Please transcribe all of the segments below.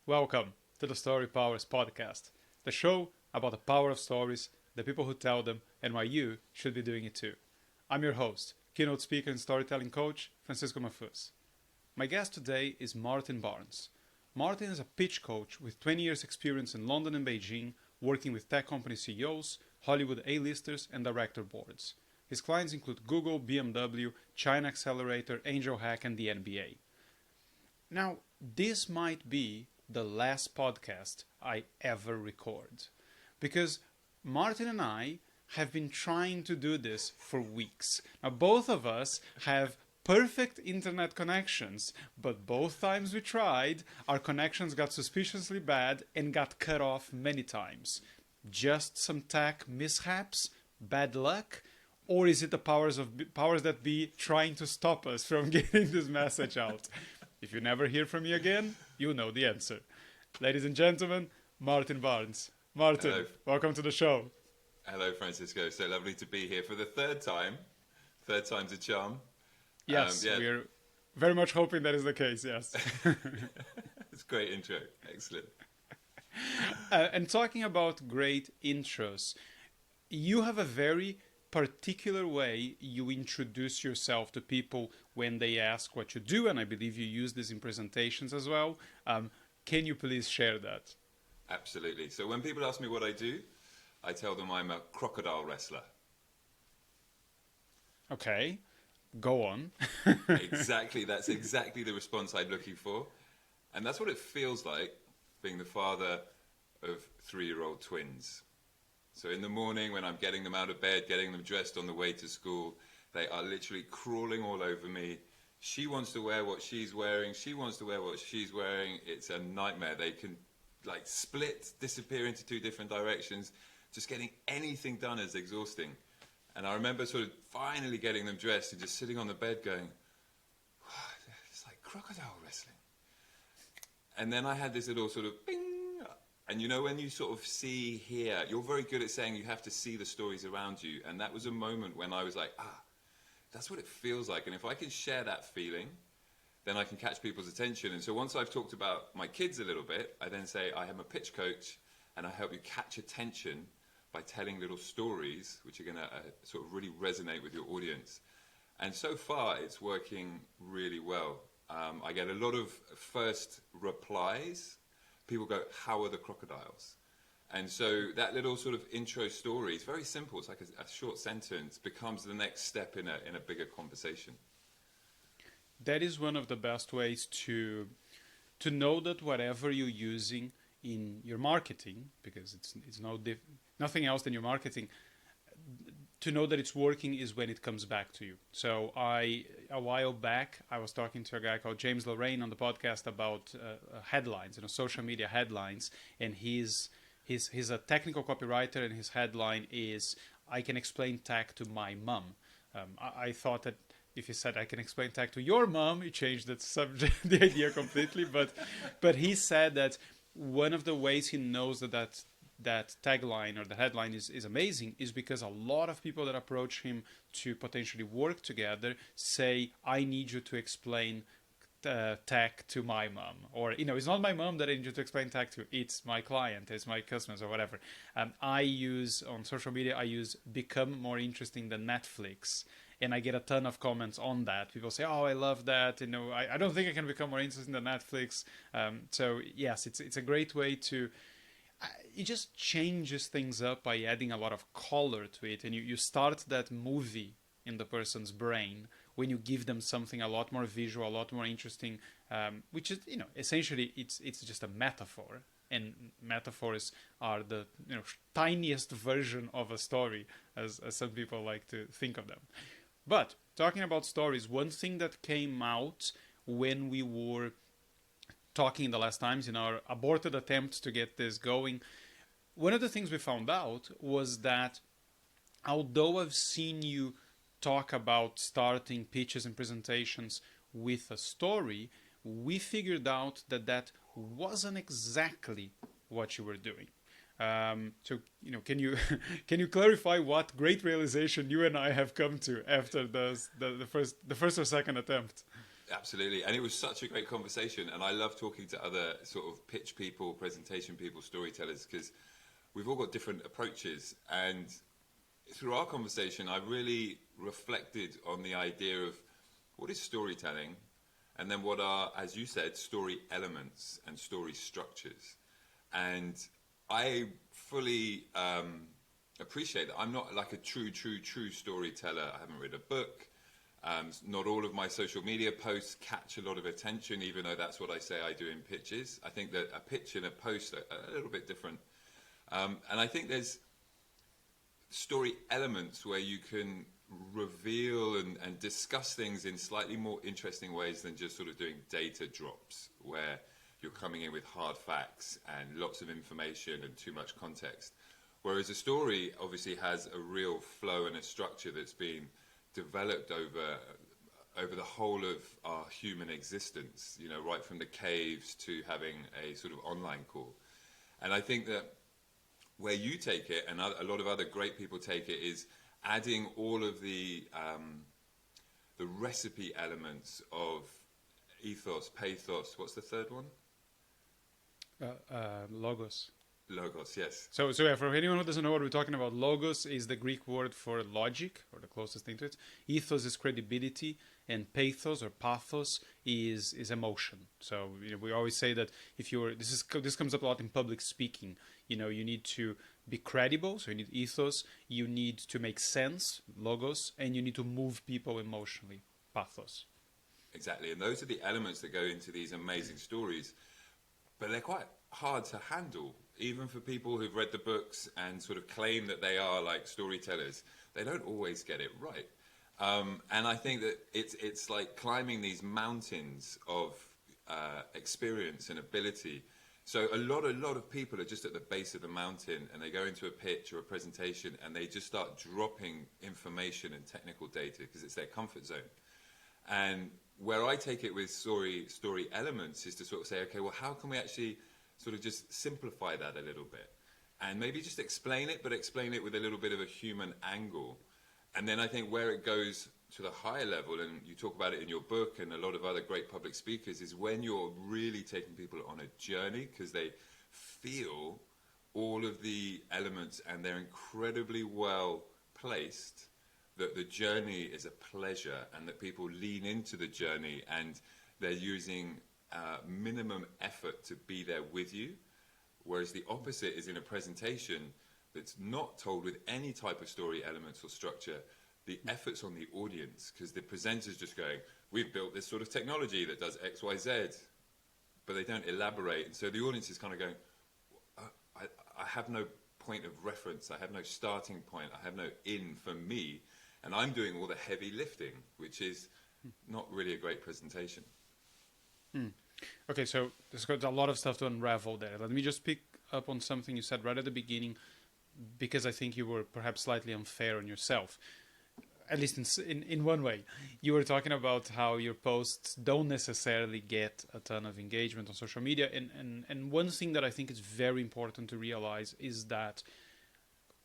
Welcome to the Storypowers Podcast, the show about the power of stories, the people who tell them, and why you should be doing it too. I'm your host, keynote speaker and storytelling coach, Francisco Mahfuz. My guest today is Martin Barnes. Martin is a pitch coach with 20 years experience in London and Beijing, working with tech company CEOs, Hollywood A-listers, and director boards. His clients include Google, BMW, Chinaccelerator, AngelHack, and the NBA. Now, this might be the last podcast I ever record, because Martin and I have been trying to do this for weeks. Now, both of us have perfect internet connections, but both times we tried, our connections got suspiciously bad and got cut off many times. Just some tech mishaps? Bad luck? Or is it the powers that be trying to stop us from getting this message out? If you never hear from me again, you know the answer. Ladies and gentlemen, Martin Barnes. Martin, Hello. welcome to the show. Hello, Francisco. So lovely to be here for the third time. Third time's a charm. Yes, we're very much hoping that is the case, yes. It's a great intro. Excellent. And talking about great intros, you have a very particular way you introduce yourself to people when they ask what you do, and I believe you use this in presentations as well. Can you please share that? Absolutely. So when people ask me what I do, I tell them I'm a crocodile wrestler. Okay, go on. Exactly. That's exactly the response I'm looking for. And that's what it feels like being the father of 3-year-old twins. So in the morning when I'm getting them out of bed, getting them dressed on the way to school, they are literally crawling all over me. She wants to wear what she's wearing. She wants to wear what she's wearing. It's a nightmare. They can split, disappear into 2 different directions. Just getting anything done is exhausting. And I remember sort of finally getting them dressed and just sitting on the bed going, wow, it's like crocodile wrestling. And then I had this little sort of bing. And you know, when you sort of see, hear, you're very good at saying you have to see the stories around you. And that was a moment when I was like, that's what it feels like. And if I can share that feeling, then I can catch people's attention. And so once I've talked about my kids a little bit, I then say I am a pitch coach and I help you catch attention by telling little stories which are going to sort of really resonate with your audience. And so far, it's working really well. I get a lot of first replies. People go, how are the crocodiles? And so that little sort of intro story is very simple. It's like a short sentence becomes the next step in a bigger conversation. That is one of the best ways to know that whatever you're using in your marketing, because it's nothing else than your marketing, to know that it's working is when it comes back to you. So a while back, I was talking to a guy called James Lorraine on the podcast about headlines, social media headlines, and he's a technical copywriter, and his headline is, I can explain tech to my mom. I thought that if he said, I can explain tech to your mom, it changed the subject, the idea completely, but he said that one of the ways he knows that tagline or the headline is amazing is because a lot of people that approach him to potentially work together say, I need you to explain tech to my mom. Or, it's not my mom that I need you to explain tech to, it's my client, it's my customers or whatever. I use, on social media, I use become more interesting than Netflix. And I get a ton of comments on that. People say, oh, I love that. I don't think I can become more interesting than Netflix. So yes, it's a great way to... it just changes things up by adding a lot of color to it, and you start that movie in the person's brain when you give them something a lot more visual, a lot more interesting, which is, essentially it's just a metaphor, and metaphors are the tiniest version of a story, as some people like to think of them. But talking about stories, one thing that came out when we were talking the last times in our aborted attempt to get this going, one of the things we found out was that although I've seen you talk about starting pitches and presentations with a story, we figured out that wasn't exactly what you were doing. So, can you clarify what great realization you and I have come to after the first or second attempt? Absolutely. And it was such a great conversation. And I love talking to other sort of pitch people, presentation people, storytellers, because we've all got different approaches. And through our conversation, I really reflected on the idea of what is storytelling, and then what are, as you said, story elements and story structures. And I fully appreciate that I'm not like a true storyteller. I haven't read a book. Not all of my social media posts catch a lot of attention, even though that's what I say I do in pitches. I think that a pitch and a post are a little bit different. And I think there's story elements where you can reveal and discuss things in slightly more interesting ways than just sort of doing data drops, where you're coming in with hard facts and lots of information and too much context. Whereas a story obviously has a real flow and a structure that's been developed over the whole of our human existence, you know, right from the caves to having a sort of online call. And I think that where you take it, and a lot of other great people take it, is adding all of the recipe elements of ethos, pathos. What's the third one? Logos. Logos, yes. So yeah, for anyone who doesn't know what we're talking about, logos is the Greek word for logic, or the closest thing to it. Ethos is credibility, and pathos or pathos is emotion. So you know, we always say that if you're this comes up a lot in public speaking. You know, you need to be credible, so you need ethos. You need to make sense, logos, and you need to move people emotionally, pathos. Exactly, and those are the elements that go into these amazing stories, but they're quite hard to handle. Even for people who've read the books and sort of claim that they are like storytellers, they don't always get it right. And I think that it's like climbing these mountains of experience and ability. So a lot of people are just at the base of the mountain, and they go into a pitch or a presentation and they just start dropping information and technical data because it's their comfort zone. And where I take it with story elements is to sort of say, okay, well, how can we actually sort of just simplify that a little bit, and maybe just explain it, but explain it with a little bit of a human angle. And then I think where it goes to the higher level, and you talk about it in your book and a lot of other great public speakers, is when you're really taking people on a journey, because they feel all of the elements and they're incredibly well placed, that the journey is a pleasure and that people lean into the journey and they're using minimum effort to be there with you, whereas the opposite is in a presentation that's not told with any type of story elements or structure. The effort's on the audience, because the presenter's just going, we've built this sort of technology that does X, Y, Z, but they don't elaborate. And so the audience is kind of going, I have no point of reference, I have no starting point, I have no in for me, and I'm doing all the heavy lifting, which is not really a great presentation. Okay, so there's got a lot of stuff to unravel there. Let me just pick up on something you said right at the beginning, because I think you were perhaps slightly unfair on yourself, at least in one way. You were talking about how your posts don't necessarily get a ton of engagement on social media, and one thing that I think is very important to realize is that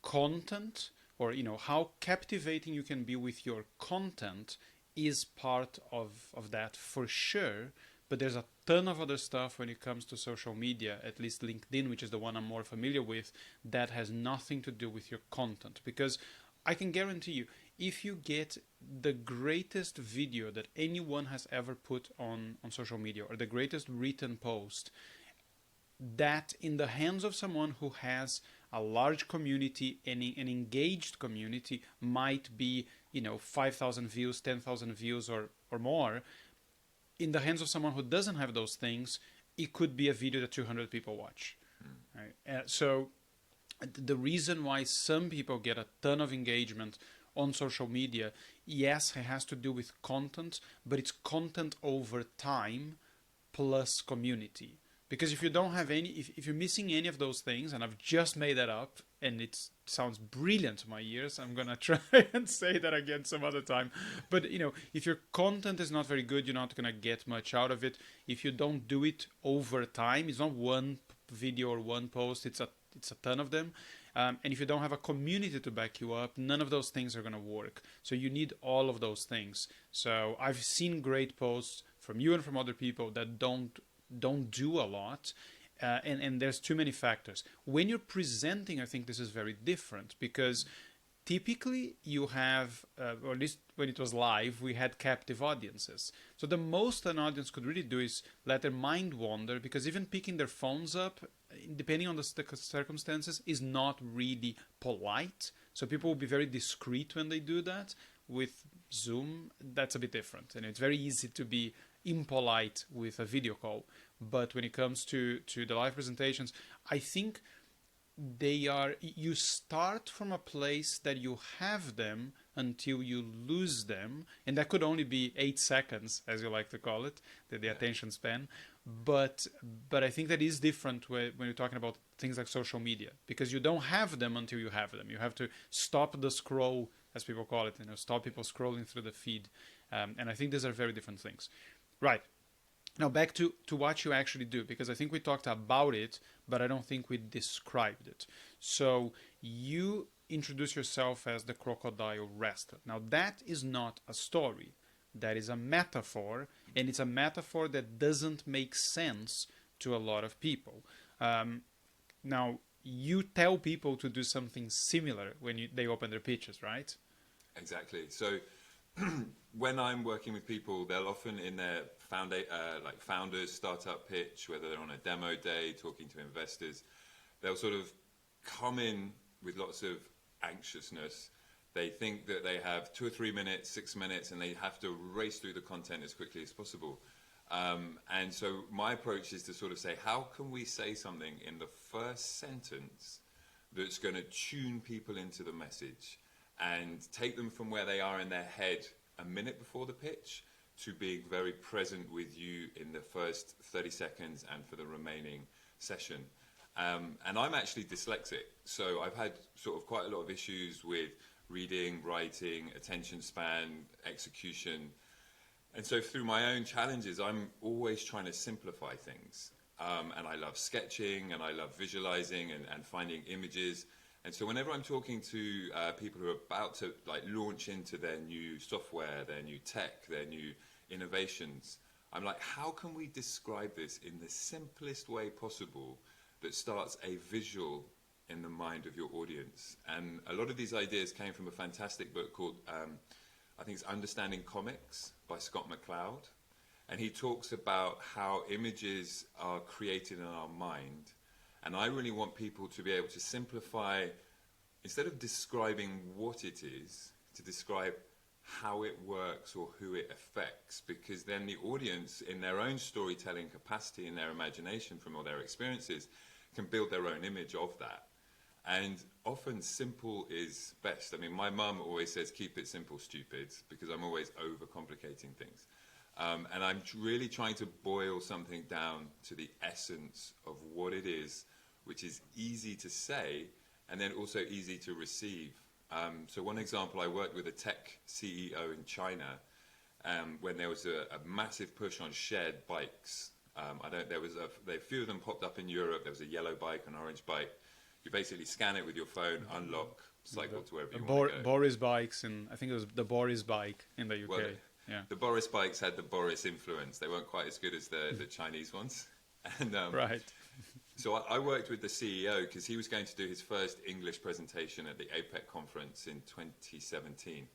content, or you know, how captivating you can be with your content, is part of that for sure. But there's a ton of other stuff when it comes to social media, at least LinkedIn, which is the one I'm more familiar with, that has nothing to do with your content. Because I can guarantee you, if you get the greatest video that anyone has ever put on social media, or the greatest written post, that in the hands of someone who has a large community, an engaged community, might be, 5,000 views, 10,000 views or more. In the hands of someone who doesn't have those things, it could be a video that 200 people watch. Right? So the reason why some people get a ton of engagement on social media, yes, it has to do with content, but it's content over time plus community. Because if you don't have any, if you're missing any of those things, and I've just made that up, and it sounds brilliant to my ears, I'm going to try and say that again some other time. But, if your content is not very good, you're not going to get much out of it. If you don't do it over time, it's not one video or one post, it's a ton of them. And if you don't have a community to back you up, none of those things are going to work. So you need all of those things. So I've seen great posts from you and from other people that don't do a lot. And there's too many factors. When you're presenting, I think this is very different because typically you have, or at least when it was live, we had captive audiences. So the most an audience could really do is let their mind wander, because even picking their phones up, depending on the circumstances, is not really polite. So people will be very discreet when they do that. With Zoom, that's a bit different. And it's very easy to be impolite with a video call. But when it comes to the live presentations, I think you start from a place that you have them until you lose them, and that could only be 8 seconds, as you like to call it, the attention span. But I think that is different when you're talking about things like social media, because you don't have them until you have them. You have to stop the scroll, as people call it, stop people scrolling through the feed. And I think these are very different things. Right. Now back to what you actually do, because I think we talked about it, but I don't think we described it. So you introduce yourself as the crocodile wrestler. Now that is not a story. That is a metaphor, and it's a metaphor that doesn't make sense to a lot of people. Now, you tell people to do something similar when they open their pitches, right? Exactly. So when I'm working with people, they'll often in their founders startup pitch, whether they're on a demo day talking to investors, they'll sort of come in with lots of anxiousness. They think that they have 2 or 3 minutes, 6 minutes, and they have to race through the content as quickly as possible. And so my approach is to sort of say, how can we say something in the first sentence that's going to tune people into the message and take them from where they are in their head a minute before the pitch to being very present with you in the first 30 seconds and for the remaining session. And I'm actually dyslexic, so I've had sort of quite a lot of issues with reading, writing, attention span, execution. And so through my own challenges, I'm always trying to simplify things. And I love sketching, and I love visualizing and finding images. And so whenever I'm talking to people who are about to launch into their new software, their new tech, their new innovations, I'm like, how can we describe this in the simplest way possible that starts a visual in the mind of your audience? And a lot of these ideas came from a fantastic book called, I think it's Understanding Comics by Scott McCloud. And he talks about how images are created in our mind. And I really want people to be able to simplify, instead of describing what it is, to describe how it works or who it affects, because then the audience, in their own storytelling capacity, in their imagination from all their experiences, can build their own image of that. And often simple is best. I mean, my mum always says, keep it simple, stupid, because I'm always overcomplicating things. And I'm really trying to boil something down to the essence of what it is, which is easy to say and then also easy to receive. So one example, I worked with a tech CEO in China when there was a massive push on shared bikes. There was a few of them popped up in Europe. There was a yellow bike, an orange bike. You basically scan it with your phone, unlock, cycle to wherever you want to go. Boris bikes, and I think it was the Boris bike in the UK. Well, yeah. The Boris bikes had the Boris influence. They weren't quite as good as the Chinese ones. And, right. So I worked with the CEO because he was going to do his first English presentation at the APEC conference in 2017.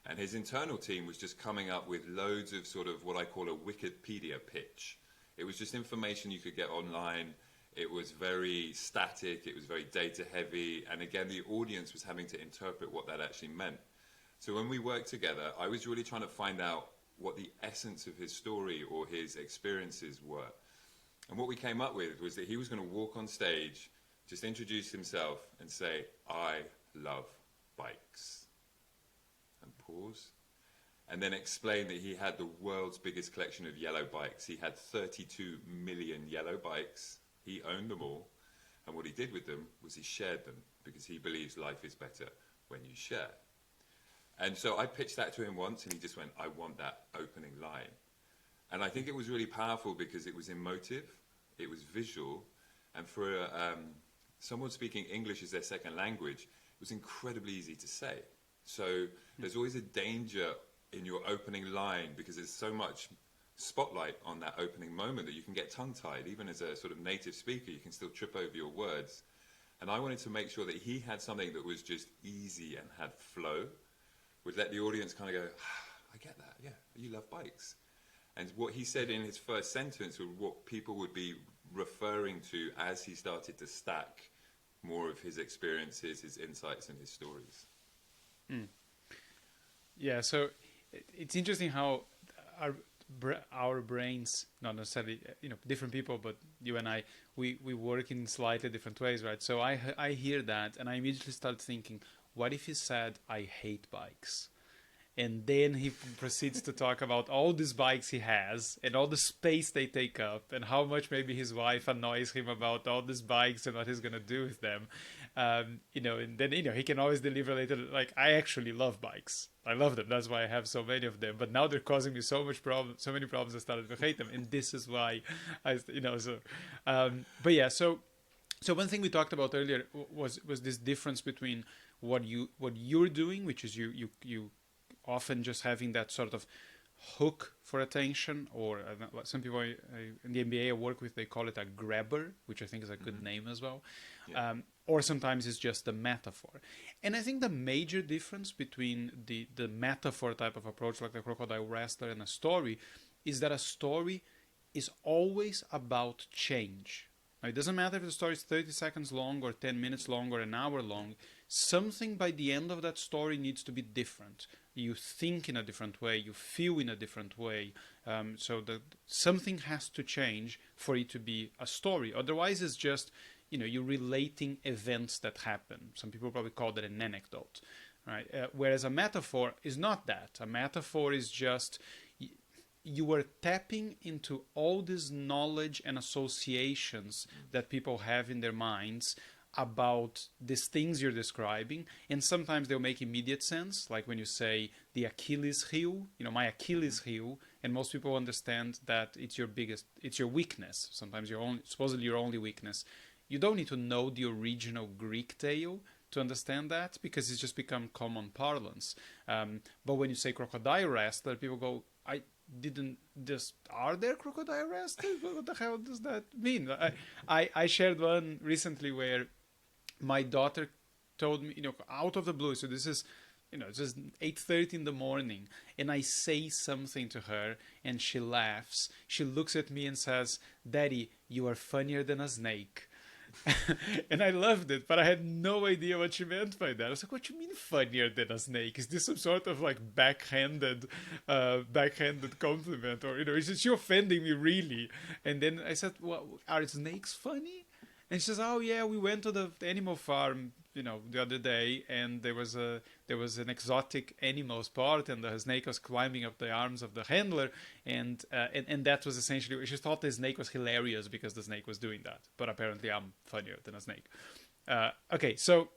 And his internal team was just coming up with loads of sort of what I call a Wikipedia pitch. It was just information you could get online. It was very static. It was very data heavy. And again, the audience was having to interpret what that actually meant. So when we worked together, I was really trying to find out what the essence of his story or his experiences were. And what we came up with was that he was going to walk on stage, just introduce himself and say, I love bikes. And pause. And then explain that he had the world's biggest collection of yellow bikes. He had 32 million yellow bikes. He owned them all. And what he did with them was he shared them, because he believes life is better when you share. And so I pitched that to him once, and he just went, I want that opening line. And I think it was really powerful because it was emotive, it was visual, and for someone speaking English as their second language, it was incredibly easy to say. So there's always a danger in your opening line because there's so much spotlight on that opening moment, that you can get tongue-tied. Even as a sort of native speaker, you can still trip over your words. And I wanted to make sure that he had something that was just easy and had flow, would let the audience kind of go, I get that, yeah, you love bikes. And what he said in his first sentence was what people would be referring to as he started to stack more of his experiences, his insights, and his stories. Yeah, so it's interesting how our brains, not necessarily different people, but you and I, we work in slightly different ways, right? So I hear that and I immediately start thinking, what if he said, I hate bikes? And then he proceeds to talk about all these bikes he has and all the space they take up and how much maybe his wife annoys him about all these bikes and what he's going to do with them. And then, he can always deliver later, like, I actually love bikes. I love them. That's why I have so many of them. But now they're causing me so many problems, I started to hate them. And this is why but yeah, so one thing we talked about earlier was this difference between what you're doing, which is you often just having that sort of hook for attention, or some people in the MBA I work with, they call it a grabber, which I think is a good name as well. Yeah. Or sometimes it's just the metaphor. And I think the major difference between the metaphor type of approach, like the Crocodile Wrestler, and a story, is that a story is always about change. Now, it doesn't matter if the story is 30 seconds long or 10 minutes long or an hour long. Something by the end of that story needs to be different. You think in a different way, you feel in a different way. So that something has to change for it to be a story. Otherwise, it's just, you're relating events that happen. Some people probably call that an anecdote, right? Whereas a metaphor is not that. A metaphor is just, you are tapping into all this knowledge and associations that people have in their minds about these things you're describing, and sometimes they'll make immediate sense, like when you say the Achilles heel, my Achilles heel, and most people understand that it's your weakness. Sometimes supposedly your only weakness. You don't need to know the original Greek tale to understand that, because it's just become common parlance. But when you say crocodile wrestler, people go, are there crocodile wrestlers? What the hell does that mean? I shared one recently where my daughter told me, out of the blue, so this is, it's just 8:30 in the morning, and I say something to her, and she laughs. She looks at me and says, Daddy, you are funnier than a snake. And I loved it, but I had no idea what she meant by that. I was like, what do you mean funnier than a snake? Is this some sort of like backhanded compliment? Or, is she offending me really? And then I said, well, are snakes funny? And she says, oh yeah, we went to the animal farm, the other day, and there was an exotic animals part, and the snake was climbing up the arms of the handler, and that was essentially, she thought the snake was hilarious because the snake was doing that, but apparently I'm funnier than a snake. Okay, so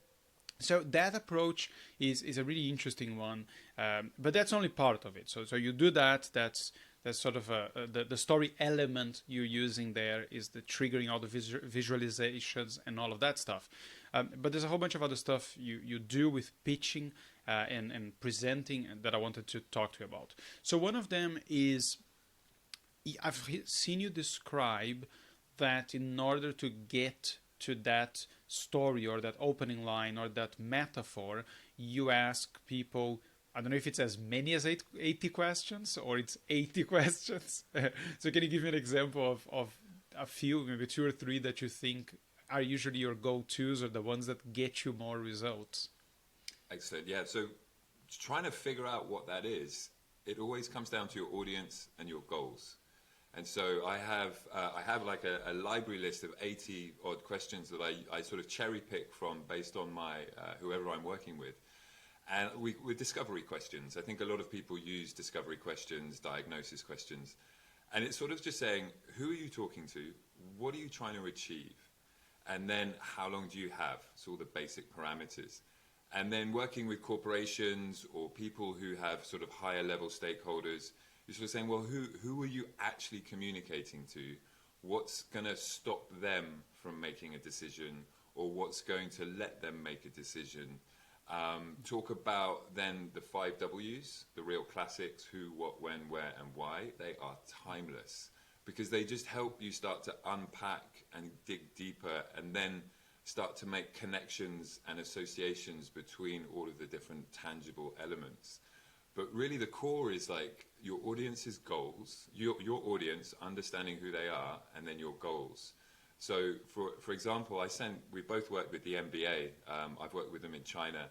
that approach is a really interesting one, but that's only part of it. So you do that. That's sort of the story element you're using there is the triggering all the visualizations and all of that stuff. But there's a whole bunch of other stuff you do with pitching and presenting that I wanted to talk to you about. So one of them is, I've seen you describe that in order to get to that story or that opening line or that metaphor, you ask people, I don't know if it's as many as 80 questions or it's 80 questions. So can you give me an example of a few, maybe 2 or 3 that you think are usually your go-tos or the ones that get you more results? Excellent. Yeah. So trying to figure out what that is, it always comes down to your audience and your goals. And so I have like a library list of 80 odd questions that I sort of cherry pick from based on my whoever I'm working with. And with discovery questions, I think a lot of people use discovery questions, diagnosis questions, and it's sort of just saying, who are you talking to? What are you trying to achieve? And then how long do you have? So all the basic parameters. And then working with corporations or people who have sort of higher level stakeholders, you're sort of saying, well, who are you actually communicating to? What's going to stop them from making a decision, or what's going to let them make a decision? Talk about then the 5 W's, the real classics: who, what, when, where, and why. They are timeless because they just help you start to unpack and dig deeper, and then start to make connections and associations between all of the different tangible elements. But really the core is like your audience's goals, your audience understanding who they are, and then your goals. So for example, we both worked with the MBA. I've worked with them in China.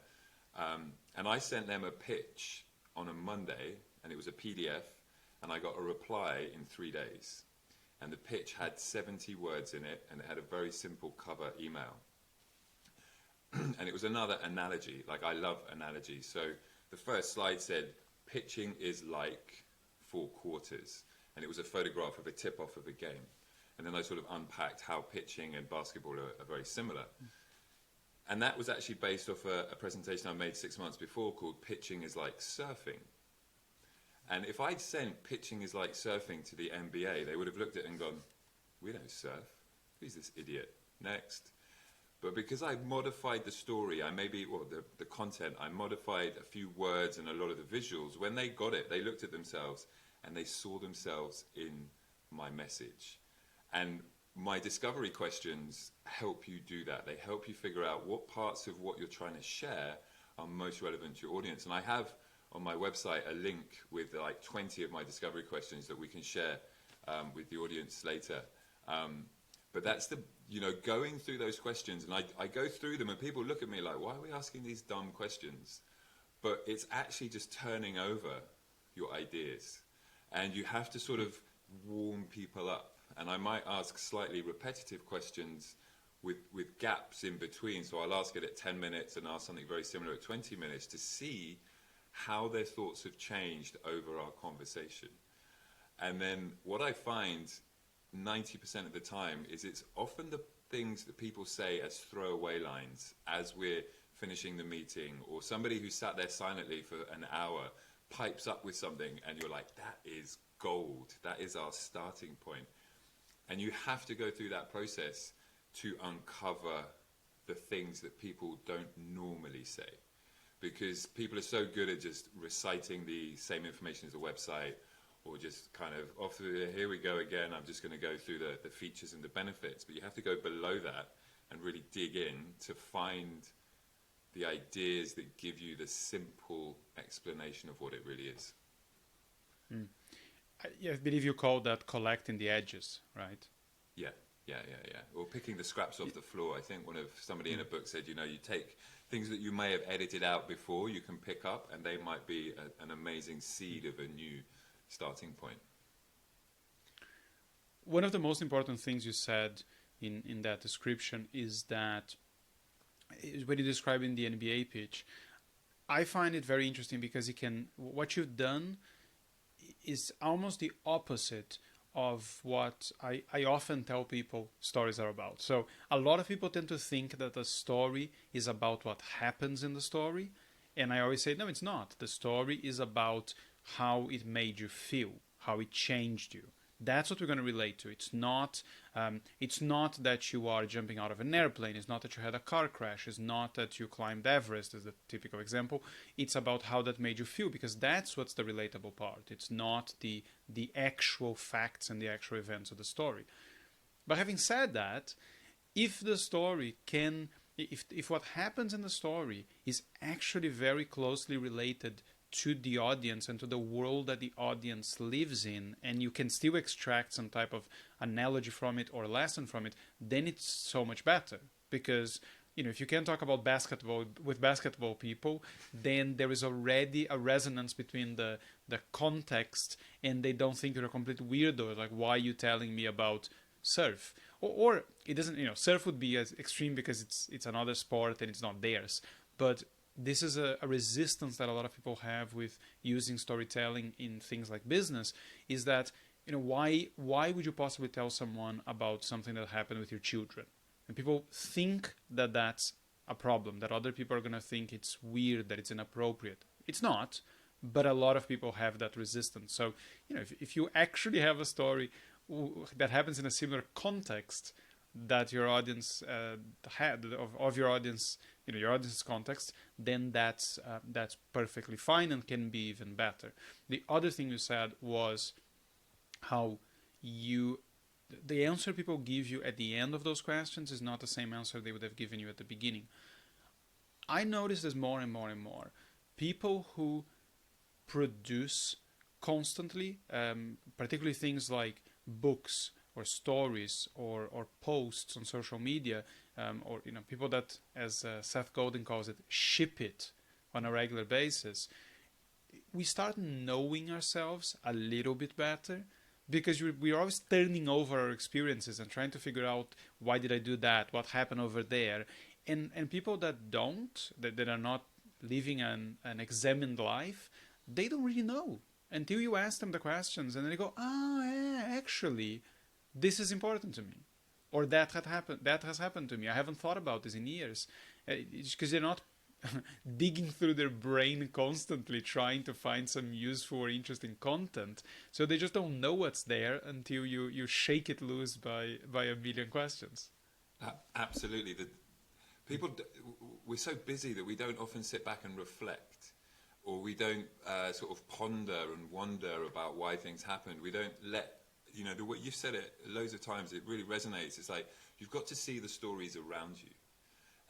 And I sent them a pitch on a Monday, and it was a PDF, and I got a reply in 3 days. And the pitch had 70 words in it, and it had a very simple cover email. And it was another analogy. Like, I love analogies. So the first slide said, pitching is like 4 quarters. And it was a photograph of a tip-off of a game. And then I sort of unpacked how pitching and basketball are very similar. And that was actually based off a presentation I made 6 months before called Pitching is Like Surfing. And if I'd sent Pitching is Like Surfing to the MBA, they would have looked at it and gone, we don't surf. Who's this idiot? Next. But because I modified the story, the content, I modified a few words and a lot of the visuals. When they got it, they looked at themselves and they saw themselves in my message. And my discovery questions help you do that. They help you figure out what parts of what you're trying to share are most relevant to your audience. And I have on my website a link with like 20 of my discovery questions that we can share with the audience later. But that's going through those questions, and I go through them and people look at me like, why are we asking these dumb questions? But it's actually just turning over your ideas, and you have to sort of warm people up. And I might ask slightly repetitive questions with gaps in between. So I'll ask it at 10 minutes and ask something very similar at 20 minutes to see how their thoughts have changed over our conversation. And then what I find 90% of the time is it's often the things that people say as throwaway lines as we're finishing the meeting, or somebody who sat there silently for an hour pipes up with something and you're like, that is gold. That is our starting point. And you have to go through that process to uncover the things that people don't normally say. Because people are so good at just reciting the same information as a website, or just kind of, here we go again, I'm just going to go through the features and the benefits. But you have to go below that and really dig in to find the ideas that give you the simple explanation of what it really is. I believe you call that collecting the edges, right? Yeah. Or picking the scraps off the floor. I think somebody in a book said, you take things that you may have edited out before, you can pick up, and they might be an amazing seed of a new starting point. One of the most important things you said in that description is that when you describe in the NBA pitch, I find it very interesting because what you've done is almost the opposite of what I often tell people stories are about. So a lot of people tend to think that a story is about what happens in the story. And I always say, no, it's not. The story is about how it made you feel, how it changed you. That's what we're going to relate to. It's not that you are jumping out of an airplane. It's not that you had a car crash. It's not that you climbed Everest, as the typical example. It's about how that made you feel, because that's what's the relatable part. It's not the actual facts and the actual events of the story. But having said that, if the story if what happens in the story is actually very closely related to the audience and to the world that the audience lives in, and you can still extract some type of analogy from it or lesson from it, then it's so much better. Because if you can talk about basketball with basketball people, then there is already a resonance between the context, and they don't think you're a complete weirdo. Like, why are you telling me about surf? Or it doesn't, surf would be as extreme because it's another sport and it's not theirs. But this is a resistance that a lot of people have with using storytelling in things like business, is that, why would you possibly tell someone about something that happened with your children? And people think that that's a problem, that other people are going to think it's weird, that it's inappropriate. It's not, but a lot of people have that resistance. So, if you actually have a story that happens in a similar context that your audience had, of your audience your audience's context, then that's perfectly fine and can be even better. The other thing you said was how the answer people give you at the end of those questions is not the same answer they would have given you at the beginning. I notice this more and more and more. People who produce constantly, particularly things like books or stories or posts on social media, or people that, as Seth Godin calls it, ship it on a regular basis. We start knowing ourselves a little bit better, because we're always turning over our experiences and trying to figure out, why did I do that? What happened over there? And people that don't, that are not living an examined life, they don't really know until you ask them the questions, and they go, yeah, actually, this is important to me, or that has happened to me. I haven't thought about this in years, because they're not digging through their brain constantly trying to find some useful or interesting content. So they just don't know what's there until you shake it loose by a million questions. Absolutely. We're so busy that we don't often sit back and reflect, or we don't sort of ponder and wonder about why things happened. We don't let, what you've said it loads of times, it really resonates. It's like, you've got to see the stories around you.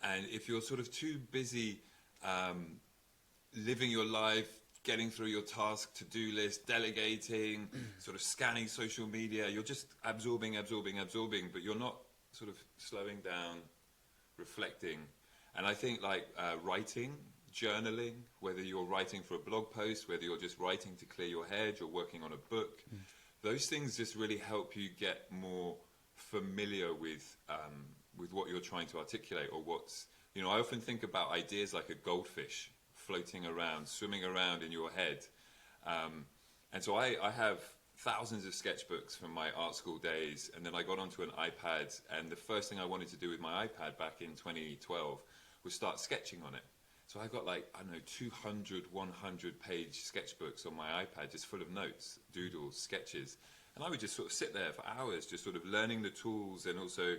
And if you're sort of too busy living your life, getting through your task to-do list, delegating, sort of scanning social media, you're just absorbing, but you're not sort of slowing down, reflecting. And I think writing, journaling, whether you're writing for a blog post, whether you're just writing to clear your head, you're working on a book, those things just really help you get more familiar with what you're trying to articulate, or what's, I often think about ideas like a goldfish floating around, swimming around in your head. And so I have thousands of sketchbooks from my art school days, and then I got onto an iPad, and the first thing I wanted to do with my iPad back in 2012 was start sketching on it. So I got 200, 100-page sketchbooks on my iPad, just full of notes, doodles, sketches. And I would just sort of sit there for hours, just sort of learning the tools, and also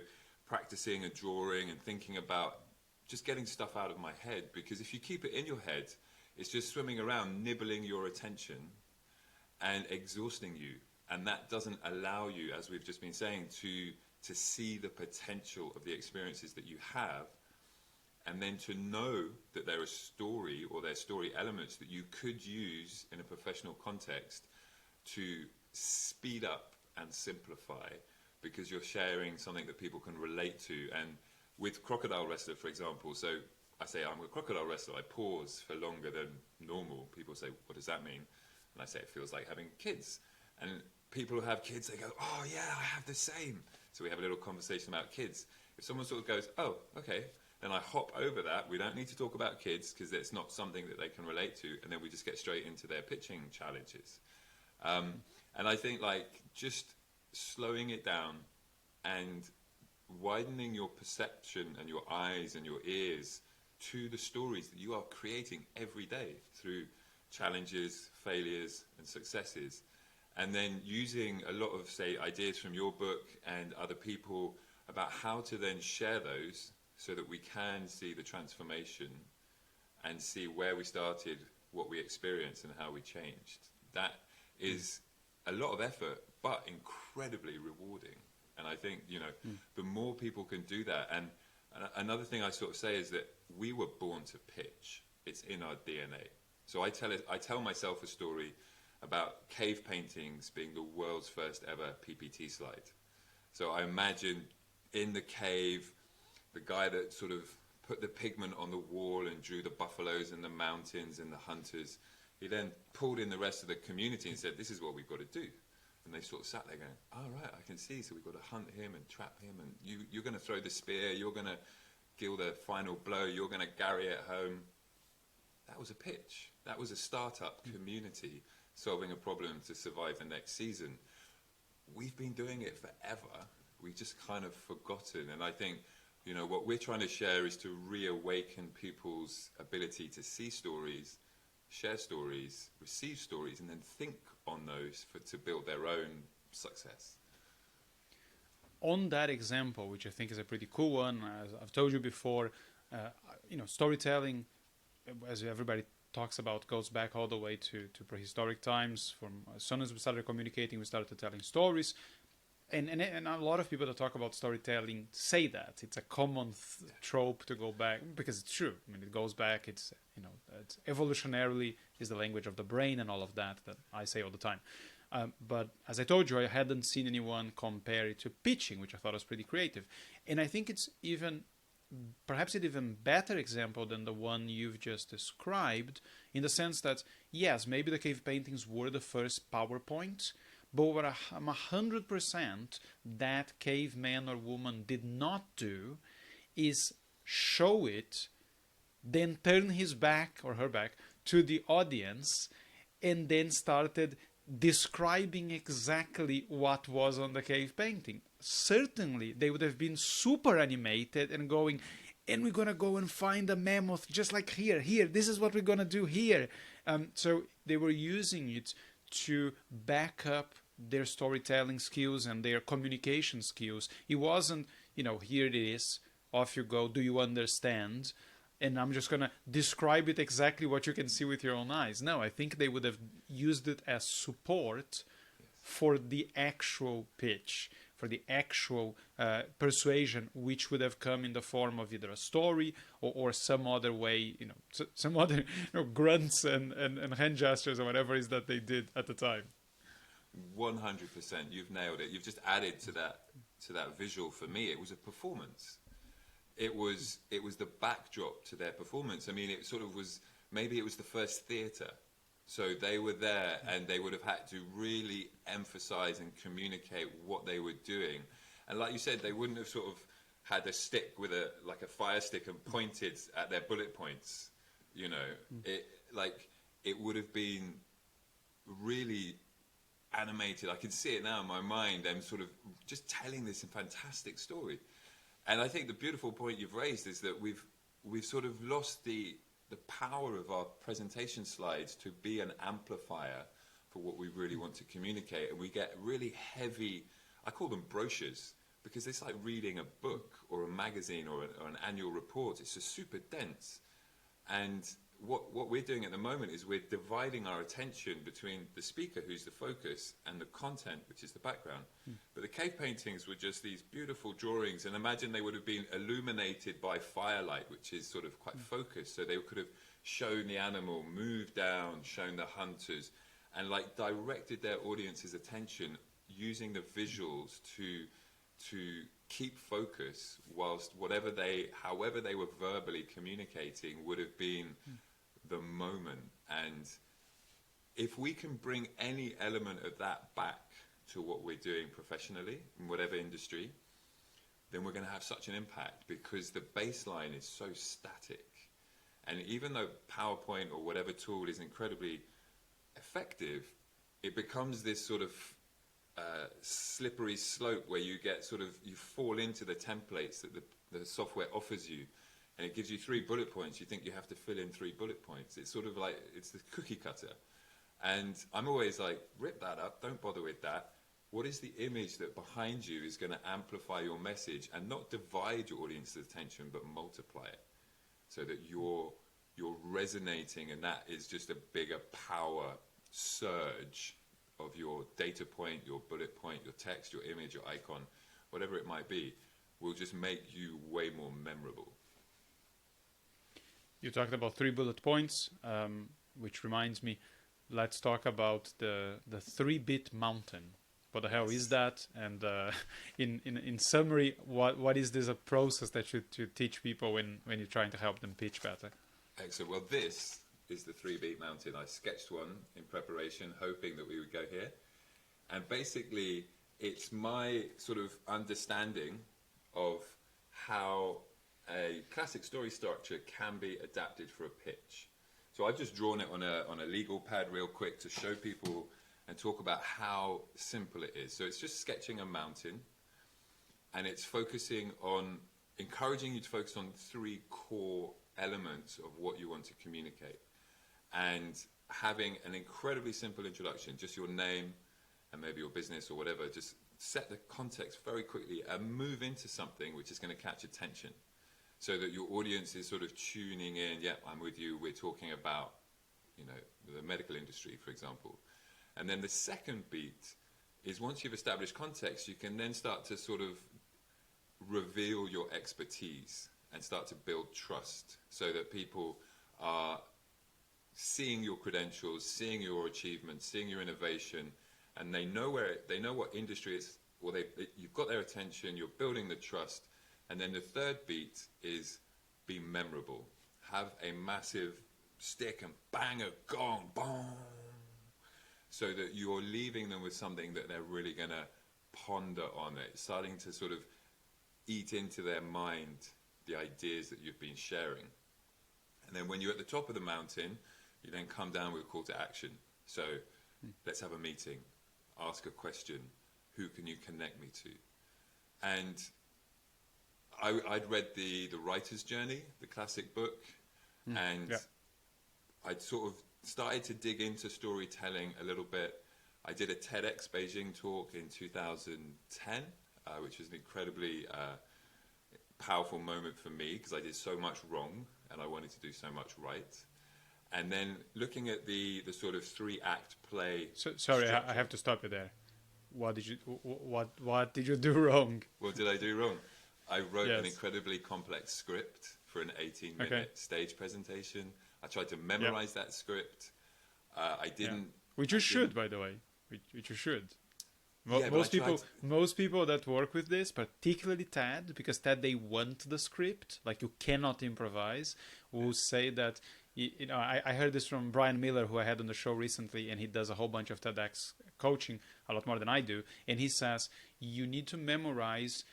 practicing and drawing and thinking about just getting stuff out of my head. Because if you keep it in your head, it's just swimming around, nibbling your attention and exhausting you. And that doesn't allow you, as we've just been saying, to see the potential of the experiences that you have, and then to know that there is story, or there's story elements that you could use in a professional context to speed up and simplify, because you're sharing something that people can relate to. And with Crocodile Wrestler, for example, so I say I'm a crocodile wrestler, I pause for longer than normal. People say, what does that mean? And I say, it feels like having kids. And people who have kids, they go, oh yeah, I have the same. So we have a little conversation about kids. If someone sort of goes, oh, okay, then I hop over that. We don't need to talk about kids, because it's not something that they can relate to. And then we just get straight into their pitching challenges. And I think just slowing it down and widening your perception and your eyes and your ears to the stories that you are creating every day through challenges, failures, and successes. And then using a lot of, say, ideas from your book and other people about how to then share those, so that we can see the transformation and see where we started, what we experienced, and how we changed. That is a lot of effort, but incredibly rewarding. And I think, the more people can do that. And another thing I sort of say is that we were born to pitch. It's in our DNA. So I tell myself a story about cave paintings being the world's first ever PPT slide. So I imagine in the cave, the guy that sort of put the pigment on the wall and drew the buffaloes and the mountains and the hunters, he then pulled in the rest of the community and said, this is what we've got to do. And they sort of sat there going, oh, right, I can see. So we've got to hunt him and trap him. And you're going to throw the spear. You're going to gill the final blow. You're going to Gary it home. That was a pitch. That was a startup community solving a problem to survive the next season. We've been doing it forever. We've just kind of forgotten. And I think, what we're trying to share is to reawaken people's ability to see stories, share stories, receive stories, and then think on those to build their own success. On that example, which I think is a pretty cool one, as I've told you before, Storytelling, as everybody talks about, goes back all the way to prehistoric times. From as soon as we started communicating, we started telling stories. And a lot of people that talk about storytelling say that it's a common trope to go back, because it's true. I mean, it goes back. It's evolutionarily is the language of the brain and all of that I say all the time. But as I told you, I hadn't seen anyone compare it to pitching, which I thought was pretty creative. And I think it's perhaps an even better example than the one you've just described, in the sense that, yes, maybe the cave paintings were the first PowerPoint, but what 100% that caveman or woman did not do is show it, then turn his back or her back to the audience, and then started describing exactly what was on the cave painting. Certainly, they would have been super animated and going, and we're going to go and find a mammoth just like here, this is what we're going to do here. So they were using it to back up their storytelling skills and their communication skills. It wasn't, here it is, off you go, do you understand? And I'm just going to describe it exactly what you can see with your own eyes. No, I think they would have used it as support for the actual pitch, for the actual persuasion, which would have come in the form of either a story or some other way, some other grunts and hand gestures or whatever it is that they did at the time. 100%, you've nailed it. You've just added to that visual. For me, it was a performance. It was the backdrop to their performance. I mean, it sort of was, maybe it was the first theatre. So they were there and they would have had to really emphasize and communicate what they were doing. And like you said, they wouldn't have sort of had a stick with a fire stick and pointed at their bullet points. It would have been really animated. I can see it now in my mind, them sort of just telling this fantastic story. And I think the beautiful point you've raised is that we've sort of lost the power of our presentation slides to be an amplifier for what we really want to communicate. And we get really heavy, I call them brochures, because it's like reading a book or a magazine or an annual report. It's just super dense. And what we're doing at the moment is we're dividing our attention between the speaker, who's the focus, and the content, which is the background. But the cave paintings were just these beautiful drawings, and imagine they would have been illuminated by firelight, which is sort of quite focused. So they could have shown the animal, moved down, shown the hunters, and directed their audience's attention using the visuals to keep focus, whilst however they were verbally communicating would have been the moment. And if we can bring any element of that back to what we're doing professionally in whatever industry, then we're going to have such an impact, because the baseline is so static. And even though PowerPoint or whatever tool is incredibly effective, it becomes this sort of slippery slope where you fall into the templates that the software offers you. And it gives you 3 bullet points. You think you have to fill in 3 bullet points. It's sort of like, it's the cookie cutter. And I'm always like, rip that up. Don't bother with that. What is the image that behind you is going to amplify your message and not divide your audience's attention, but multiply it, so that you're resonating, and that is just a bigger power surge of your data point, your bullet point, your text, your image, your icon, whatever it might be, will just make you way more memorable. You talked about 3 bullet points, which reminds me, let's talk about the 3-bit mountain. What the hell is that? And in summary, what is this a process that you teach people when you're trying to help them pitch better? Excellent. Well, this is the 3-beat mountain. I sketched one in preparation, hoping that we would go here. And basically, it's my sort of understanding of how a classic story structure can be adapted for a pitch. So I've just drawn it on a legal pad real quick to show people and talk about how simple it is. So it's just sketching a mountain, and it's focusing on, encouraging you to focus on 3 core elements of what you want to communicate. And having an incredibly simple introduction, just your name and maybe your business or whatever, just set the context very quickly and move into something which is going to catch attention. so that your audience is sort of tuning in. Yeah, I'm with you. We're talking about, the medical industry, for example. And then the second beat is once you've established context, you can then start to sort of reveal your expertise and start to build trust so that people are seeing your credentials, seeing your achievements, seeing your innovation, and they know what industry it's, or you've got their attention, you're building the trust. And then the third beat is be memorable. Have a massive stick and bang a gong, boom, so that you're leaving them with something that they're really going to ponder on it, starting to sort of eat into their mind the ideas that you've been sharing. And then when you're at the top of the mountain, you then come down with a call to action. So let's have a meeting, ask a question, who can you connect me to? And I'd read the Writer's Journey, the classic book, and I'd sort of started to dig into storytelling a little bit. I did a TEDx Beijing talk in 2010, which was an incredibly powerful moment for me because I did so much wrong and I wanted to do so much right. And then looking at the sort of 3-act play. Sorry, I have to stop you there. What did you do wrong? What did I do wrong? I wrote an incredibly complex script for an 18-minute stage presentation. I tried to memorize that script. I didn't. Which you should, by the way. Which you should. Most people that work with this, particularly TED, because TED, they want the script. Like, you cannot improvise. Will say that. I heard this from Brian Miller, who I had on the show recently, and he does a whole bunch of TEDx coaching, a lot more than I do. And he says you need to memorize.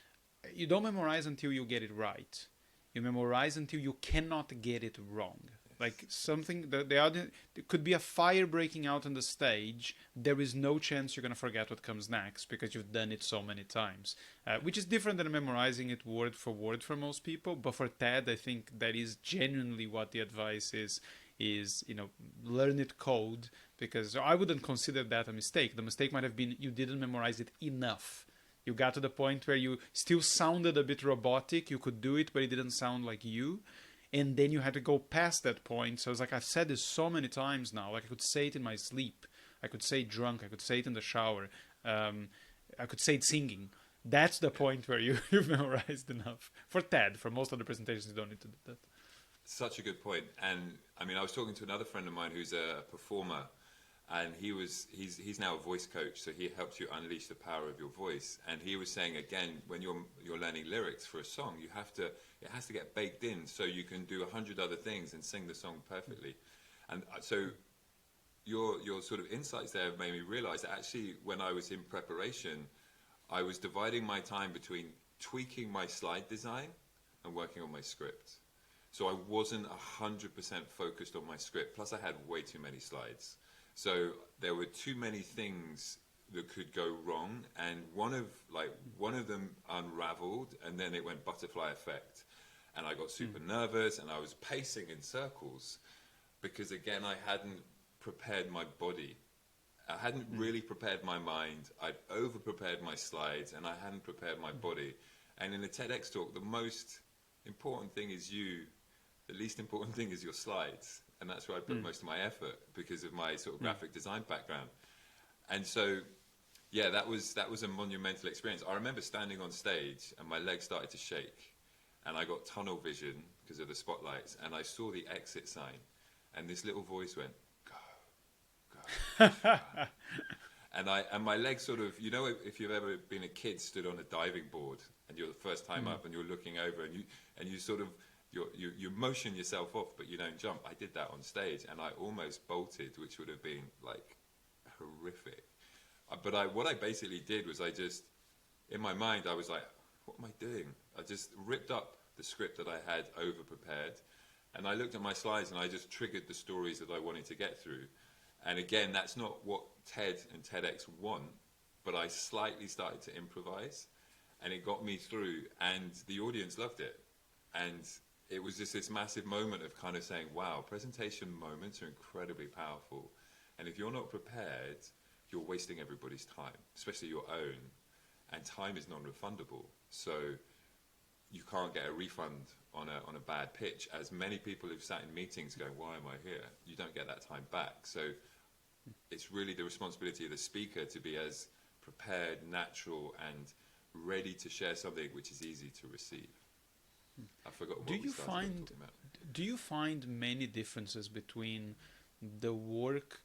You don't memorize until you get it right. You memorize until you cannot get it wrong. Like something, the audience, there could be a fire breaking out on the stage. There is no chance you're going to forget what comes next because you've done it so many times, which is different than memorizing it word for word for most people. But for TED, I think that is genuinely what the advice is, learn it cold, because I wouldn't consider that a mistake. The mistake might have been you didn't memorize it enough. You got to the point where you still sounded a bit robotic. You could do it, but it didn't sound like you. And then you had to go past that point. So it's like, I've said this so many times now. Like, I could say it in my sleep. I could say it drunk. I could say it in the shower. I could say it singing. That's the point where you've memorized enough. For TED, for most of the presentations, you don't need to do that. Such a good point. And I mean, I was talking to another friend of mine who's a performer, and he's now a voice coach, so he helps you unleash the power of your voice. And he was saying, again, when you're learning lyrics for a song, it has to get baked in so you can do 100 other things and sing the song perfectly. And so your sort of insights there have made me realize that actually when I was in preparation, I was dividing my time between tweaking my slide design and working on my script. So I wasn't 100% focused on my script. Plus I had way too many slides. So there were too many things that could go wrong, and one of them unraveled, and then it went butterfly effect, and I got super nervous, and I was pacing in circles because again I hadn't prepared my body. I hadn't really prepared my mind. I'd over prepared my slides, and I hadn't prepared my body. And in a TEDx talk, the most important thing is you. The least important thing is your slides. And that's where I put most of my effort because of my sort of graphic design background. And so, yeah, that was a monumental experience. I remember standing on stage and my legs started to shake, and I got tunnel vision because of the spotlights, and I saw the exit sign, and this little voice went, go, go. and my legs sort of, if you've ever been a kid stood on a diving board and you're the first time up and you're looking over and you sort of, you motion yourself off, but you don't jump. I did that on stage, and I almost bolted, which would have been like horrific. But what I basically did was in my mind, I was like, what am I doing? I just ripped up the script that I had over prepared, and I looked at my slides and I just triggered the stories that I wanted to get through. And again, that's not what TED and TEDx want, but I slightly started to improvise, and it got me through, and the audience loved it. And it was just this massive moment of kind of saying, wow, presentation moments are incredibly powerful. And if you're not prepared, you're wasting everybody's time, especially your own. And time is non-refundable. So you can't get a refund on a bad pitch, as many people who've sat in meetings going, why am I here? You don't get that time back. So it's really the responsibility of the speaker to be as prepared, natural, and ready to share something which is easy to receive. I forgot what we started talking about. Do you find many differences between the work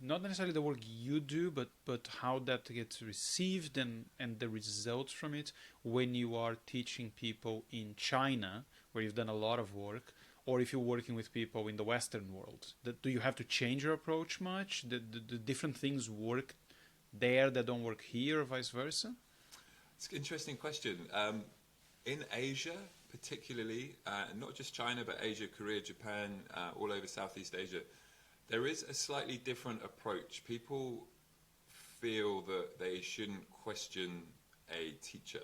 not necessarily the work you do, but how that gets received and the results from it when you are teaching people in China, where you've done a lot of work, or if you're working with people in the Western world? Do you have to change your approach much? The different things work there that don't work here, or vice versa? It's an interesting question. In Asia, particularly, not just China, but Asia, Korea, Japan, all over Southeast Asia, there is a slightly different approach. People feel that they shouldn't question a teacher.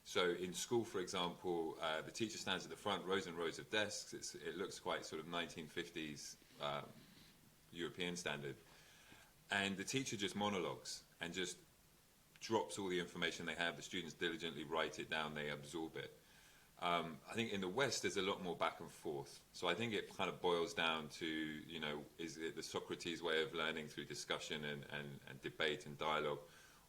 So in school, for example, the teacher stands at the front, rows and rows of desks. It looks quite sort of 1950s European standard. And the teacher just monologues and just drops all the information they have. The students diligently write it down, they absorb it. I think in the West, there's a lot more back and forth. So I think it kind of boils down to, is it the Socrates way of learning through discussion and debate and dialogue,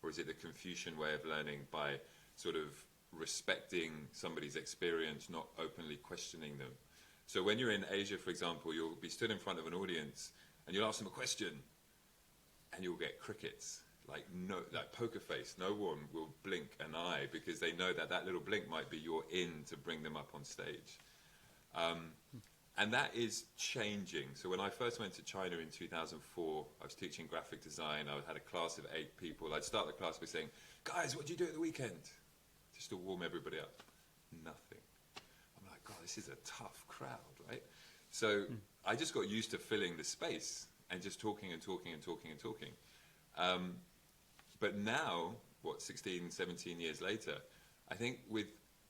or is it the Confucian way of learning by sort of respecting somebody's experience, not openly questioning them? So when you're in Asia, for example, you'll be stood in front of an audience and you'll ask them a question and you'll get crickets. Like poker face, no one will blink an eye because they know that little blink might be your in to bring them up on stage. And that is changing. So when I first went to China in 2004, I was teaching graphic design. I had a class of 8 people. I'd start the class by saying, guys, what do you do at the weekend? Just to warm everybody up. Nothing. I'm like, God, this is a tough crowd, right? So I just got used to filling the space and just talking and talking and talking and talking. But now, 16, 17 years later, I think with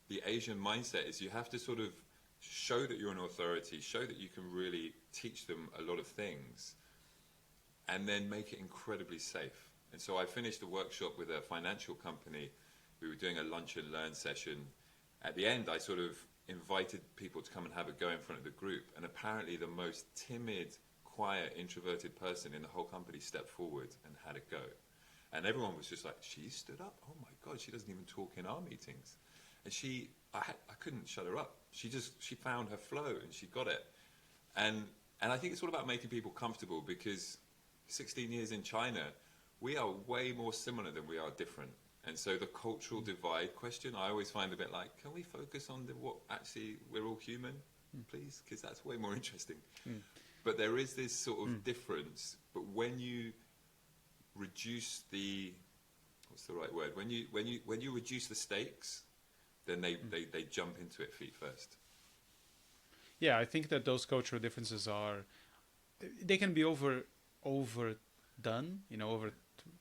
the Asian mindset is you have to sort of show that you're an authority, show that you can really teach them a lot of things, and then make it incredibly safe. And so I finished a workshop with a financial company. We were doing a lunch and learn session. At the end, I sort of invited people to come and have a go in front of the group, and apparently the most timid, quiet, introverted person in the whole company stepped forward and had a go. And everyone was just like, she stood up? Oh my God, she doesn't even talk in our meetings. And I couldn't shut her up. She found her flow and she got it. And I think it's all about making people comfortable, because 16 years in China, we are way more similar than we are different. And so the cultural divide question, I always find a bit like, can we focus on what actually we're all human, please? Because that's way more interesting. But there is this sort of difference. But when you reduce what's the right word? When you reduce the stakes, then they jump into it feet first. Yeah, I think that those cultural differences they can be overdone, over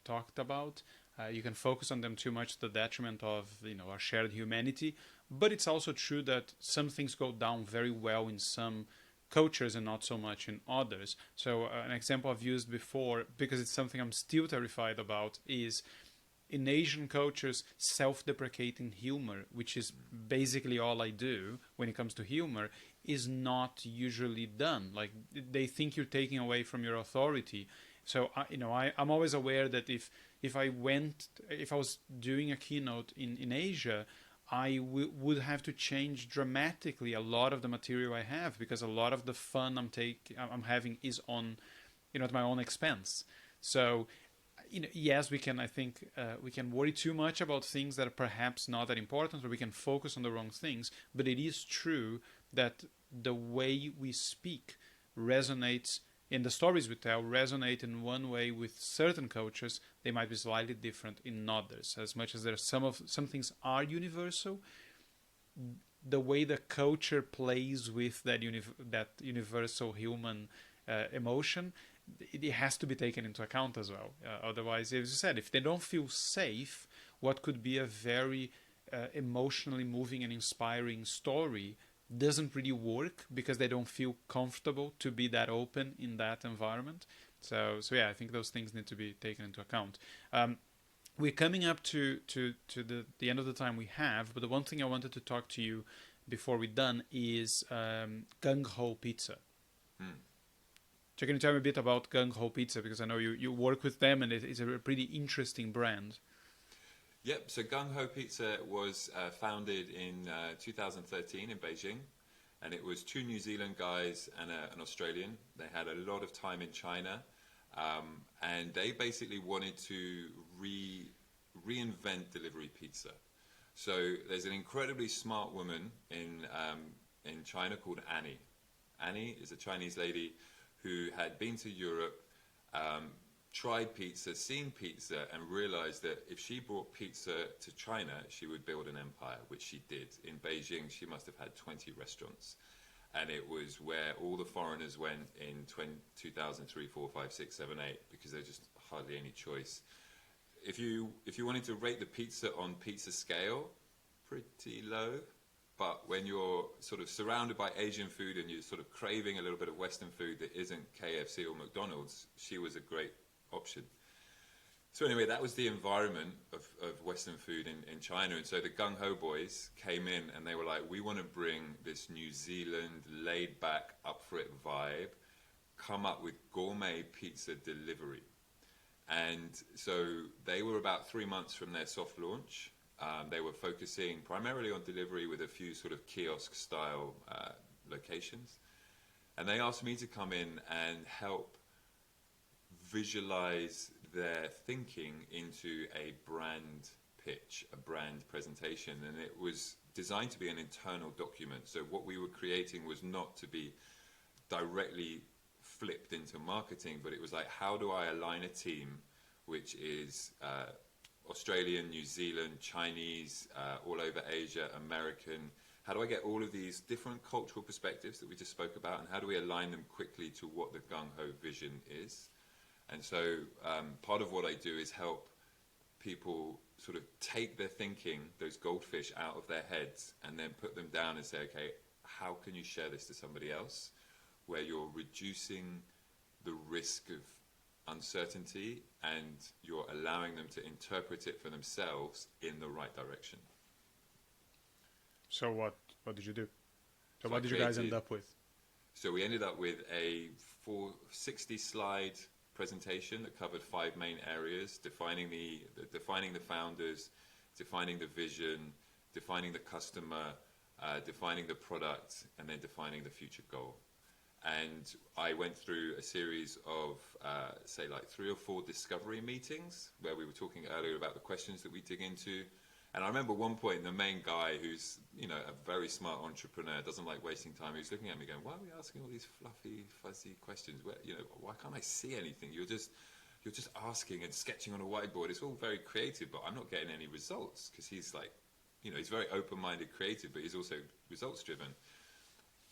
talked about. You can focus on them too much to the detriment of our shared humanity. But it's also true that some things go down very well in some cultures and not so much in others. So an example I've used before, because it's something I'm still terrified about, is in Asian cultures, self-deprecating humor, which is basically all I do when it comes to humor, is not usually done. Like, they think you're taking away from your authority. So I'm always aware that if I was doing a keynote in Asia, I would have to change dramatically a lot of the material I have, because a lot of the fun I'm having is on, at my own expense. So, yes, we can worry too much about things that are perhaps not that important, or we can focus on the wrong things. But it is true that the way we speak resonates, in the stories we tell, resonate in one way with certain cultures. They might be slightly different in others. As much as some things are universal, the way the culture plays with that universal human emotion, it has to be taken into account as well. Otherwise, as you said, if they don't feel safe, what could be a very emotionally moving and inspiring story doesn't really work, because they don't feel comfortable to be that open in that environment. So yeah, I think those things need to be taken into account. we're coming up to the end of the time we have, but the one thing I wanted to talk to you before we're done is Gung Ho Pizza. So can you tell me a bit about Gung Ho Pizza? Because I know you work with them, and it's a pretty interesting brand. Yep, so Gung Ho Pizza was founded in 2013 in Beijing, and it was two New Zealand guys and an Australian. They had a lot of time in China, and they basically wanted to reinvent delivery pizza. So there's an incredibly smart woman in China called Annie. Annie is a Chinese lady who had been to Europe, tried pizza, seen pizza, and realized that if she brought pizza to China, she would build an empire, which she did. In Beijing, she must have had 20 restaurants. And it was where all the foreigners went in 2003, 4, 5, 6, 7, 8, because there's just hardly any choice. If you wanted to rate the pizza on pizza scale, pretty low. But when you're sort of surrounded by Asian food and you're sort of craving a little bit of Western food that isn't KFC or McDonald's, she was a great option. So anyway, that was the environment of Western food in China. And so the Gung Ho boys came in and they were like, we want to bring this New Zealand laid back, up for it vibe, come up with gourmet pizza delivery. And so they were about 3 months from their soft launch. They were focusing primarily on delivery with a few sort of kiosk style locations. And they asked me to come in and help visualize their thinking into a brand pitch, a brand presentation. And it was designed to be an internal document. So what we were creating was not to be directly flipped into marketing, but it was like, how do I align a team which is Australian, New Zealand, Chinese, all over Asia, American? How do I get all of these different cultural perspectives that we just spoke about, and how do we align them quickly to what the Gung Ho vision is? And so part of what I do is help people sort of take their thinking, those goldfish, out of their heads and then put them down and say, okay, how can you share this to somebody else where you're reducing the risk of uncertainty and you're allowing them to interpret it for themselves in the right direction. So what did you do? So what did you guys end up with? So we ended up with a 460 slide presentation that covered 5 main areas: defining the founders, defining the vision, defining the customer, defining the product, and then defining the future goal. And I went through a series of, say, like 3 or 4 discovery meetings where we were talking earlier about the questions that we dig into. And I remember one point, the main guy, who's, you know, a very smart entrepreneur, doesn't like wasting time, he was looking at me going, why are we asking all these fluffy, fuzzy questions? Where, you know, why can't I see anything? You're just asking and sketching on a whiteboard. It's all very creative, but I'm not getting any results. Because he's like, you know, he's very open-minded, creative, but he's also results-driven.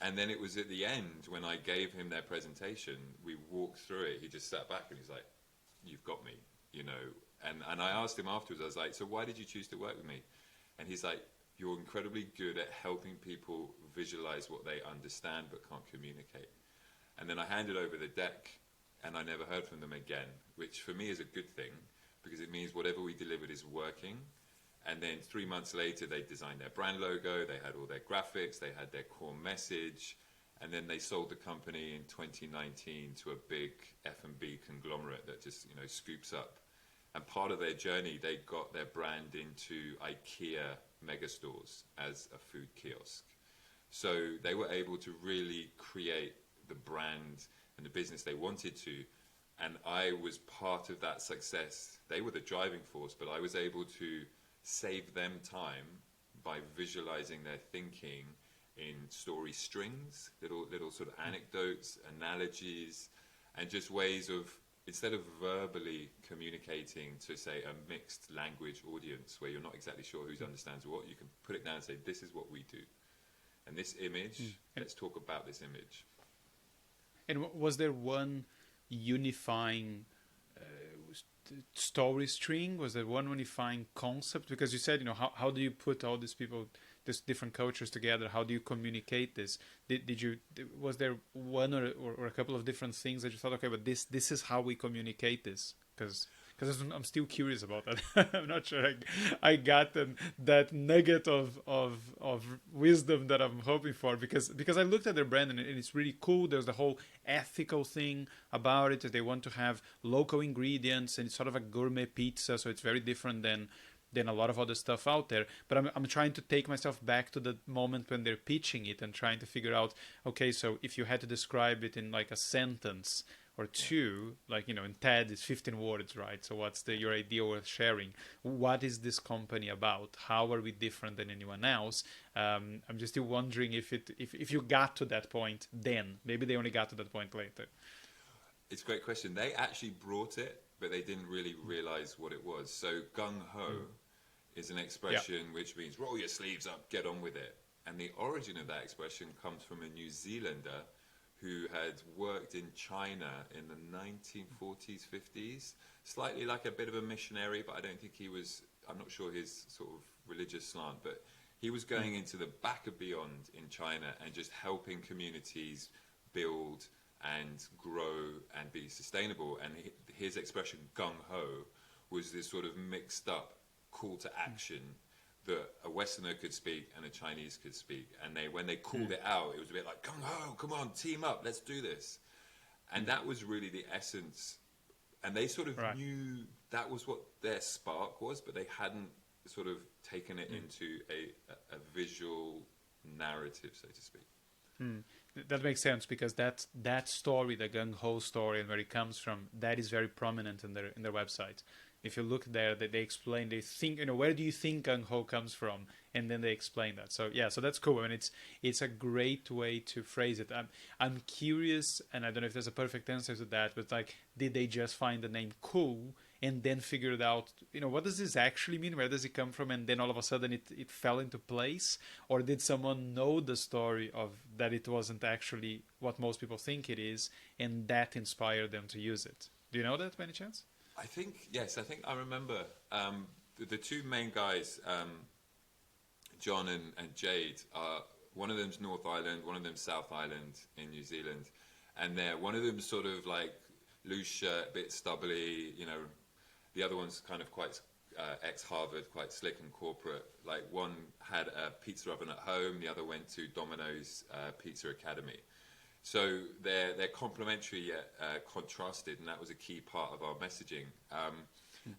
And then it was at the end, when I gave him their presentation, we walked through it, he just sat back and he's like, you've got me, you know. And I asked him afterwards, I was like, so why did you choose to work with me? And he's like, you're incredibly good at helping people visualize what they understand but can't communicate. And then I handed over the deck and I never heard from them again, which for me is a good thing because it means whatever we delivered is working. And then 3 months later, they designed their brand logo, they had all their graphics, they had their core message, and then they sold the company in 2019 to a big F&B conglomerate that just, you know, scoops up. And part of their journey, they got their brand into IKEA megastores as a food kiosk. So they were able to really create the brand and the business they wanted to. And I was part of that success. They were the driving force, but I was able to save them time by visualizing their thinking in story strings, little sort of anecdotes, analogies, and just ways of, instead of verbally communicating to, say, a mixed language audience where you're not exactly sure who understands what, you can put it down and say, this is what we do. And this image, let's talk about this image. And was there one unifying story string? Was there one unifying concept? Because you said, you know, how do you put all these people, these different cultures together? How do you communicate this? Was there one or a couple of different things that you thought, okay, but this is how we communicate this? Because because I'm still curious about that. I'm not sure I got that nugget of wisdom that I'm hoping for, because I looked at their brand and it's really cool. There's the whole ethical thing about it, that they want to have local ingredients, and it's sort of a gourmet pizza, so it's very different than a lot of other stuff out there. But I'm trying to take myself back to the moment when they're pitching it and trying to figure out, okay, so if you had to describe it in like a sentence or two, like, in TED it's 15 words, right? So what's your idea worth sharing? What is this company about? How are we different than anyone else? I'm just still wondering if you got to that point then. Maybe they only got to that point later. It's a great question. They actually brought it, but they didn't really realize what it was. So gung-ho is an expression which means roll your sleeves up, get on with it. And the origin of that expression comes from a New Zealander who had worked in China in the 1940s, 50s, slightly like a bit of a missionary, but I don't think I'm not sure his sort of religious slant, but he was going into the back of beyond in China and just helping communities build and grow and be sustainable. And his expression gung-ho was this sort of mixed up call to action that a Westerner could speak and a Chinese could speak. And when they called it out, it was a bit like, gung-ho, come on, team up, let's do this. And that was really the essence. And they sort of knew that was what their spark was, but they hadn't sort of taken it into a visual narrative, so to speak. That makes sense, because that story, the gung-ho story, and where it comes from, that is very prominent in their website. If you look there, they explain, they think, where do you think gung-ho comes from? And then they explain that. So yeah, so that's cool. I mean, it's a great way to phrase it. I'm curious, and I don't know if there's a perfect answer to that, but like, did they just find the name cool and then figured out, what does this actually mean? Where does it come from? And then all of a sudden it fell into place? Or did someone know the story of that it wasn't actually what most people think it is, and that inspired them to use it? Do you know that by any chance? I think, yes, I remember the two main guys, John and Jade, one of them's North Island, one of them's South Island in New Zealand. And one of them's sort of like loose shirt, a bit stubbly, the other one's kind of quite ex-Harvard, quite slick and corporate. Like, one had a pizza oven at home, the other went to Domino's Pizza Academy. So they're complementary yet contrasted, and that was a key part of our messaging.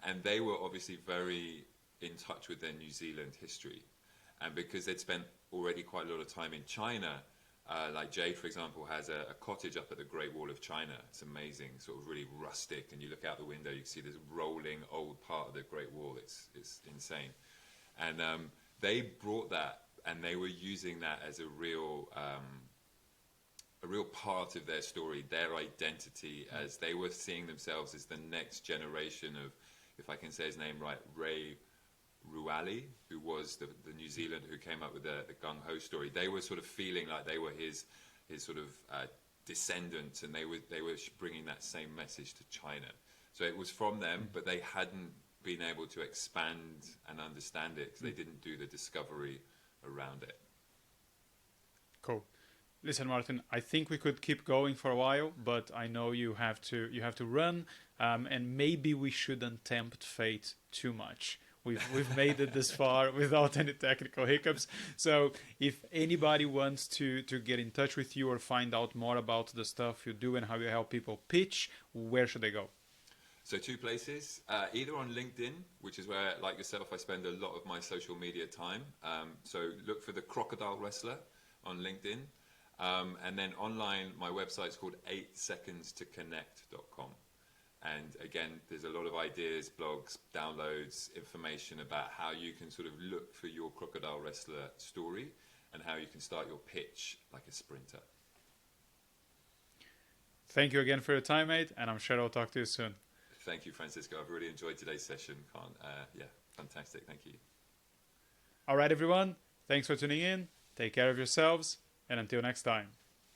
And they were obviously very in touch with their New Zealand history. And because they'd spent already quite a lot of time in China, like Jade, for example, has a cottage up at the Great Wall of China. It's amazing, sort of really rustic, and you look out the window, you can see this rolling old part of the Great Wall. It's insane. And they brought that, and they were using that as a real part of their story, their identity, as they were seeing themselves as the next generation of, if I can say his name right, Ray Ruali, who was the New Zealander who came up with the gung-ho story. They were sort of feeling like they were his sort of descendants, and they were bringing that same message to China. So it was from them, but they hadn't been able to expand and understand it because they didn't do the discovery around it. Cool. Listen, Martin, I think we could keep going for a while, but I know you have to run, and maybe we shouldn't tempt fate too much. We've made it this far without any technical hiccups. So if anybody wants to get in touch with you or find out more about the stuff you do and how you help people pitch, where should they go? So two places, either on LinkedIn, which is where, like yourself, I spend a lot of my social media time. So look for the Crocodile Wrestler on LinkedIn. And then online, my website's called 8secondstoconnect.com. And again, there's a lot of ideas, blogs, downloads, information about how you can sort of look for your Crocodile Wrestler story and how you can start your pitch like a sprinter. Thank you again for your time, mate, and I'm sure I'll talk to you soon. Thank you, Francisco. I've really enjoyed today's session. Fantastic. Thank you. All right, everyone. Thanks for tuning in. Take care of yourselves, and until next time.